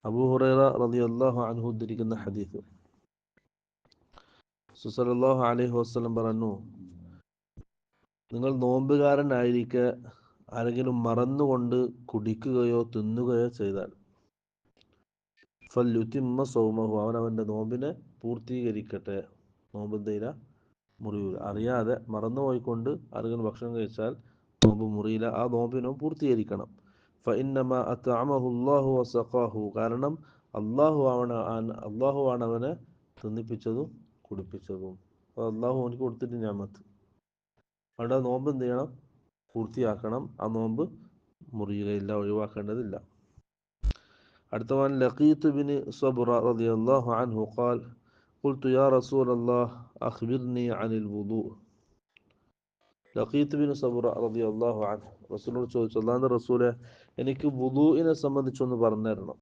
അബൂ ഹുറൈറ റളിയല്ലാഹു അൻഹു ഉദ്ധരിക്കുന്ന ഹദീസ്, സല്ലല്ലാഹു അലൈഹി വസല്ലം പറഞ്ഞു, നിങ്ങൾ നോമ്പുകാരനായിരിക്കെ ആരെങ്കിലും മറന്നുകൊണ്ട് കുടിക്കുകയോ തിന്നുകയോ ചെയ്താൽ ഫല്യുതിമ്മ സൗമഹു, അവൻ്റെ നോമ്പിനെ പൂർത്തീകരിക്കട്ടെ. നോമ്പ് എന്തില്ല, മുറിയൂല. അറിയാതെ മറന്നുപോയിക്കൊണ്ട് ആരെങ്കിലും ഭക്ഷണം കഴിച്ചാൽ നോമ്പ് മുറിയില്ല, ആ നോമ്പിനും പൂർത്തീകരിക്കണം. ഫഇന്നമ അത്അമഹു അല്ലാഹു വസഖാഹു, കാരണം അള്ളാഹുവാണ് അവനെ തിന്നിപ്പിച്ചതും കുടിപ്പിച്ചതും. അപ്പോൾ അള്ളാഹു അവനക്ക് കൊടുത്തിട്ട് ഞാമത്ത്, അവിടെ നോമ്പ് എന്ത് ചെയ്യണം, പൂർത്തിയാക്കണം. ആ നോമ്പ് മുറിയുകയില്ല, ഒഴിവാക്കേണ്ടതില്ല. അടുത്തവൻ ലഖീത്ത് ബിൻ സബ്റ റളിയല്ലാഹു അൻഹു ഖാൽ ഖുൽതു യാ റസൂലല്ലാഹ് അഖ്ബിർനി അനിൽ വുദൂ. ലഖീത്ത് ബിൻ സബ്റ റളിയല്ലാഹു അൻഹു റസൂലിനോട് ചോദിച്ചു, അല്ലാഹുവിൻ്റെ റസൂലെ, എനിക്ക് വുദൂഇനെ സംബന്ധിച്ചൊന്ന് പറഞ്ഞു തരണം.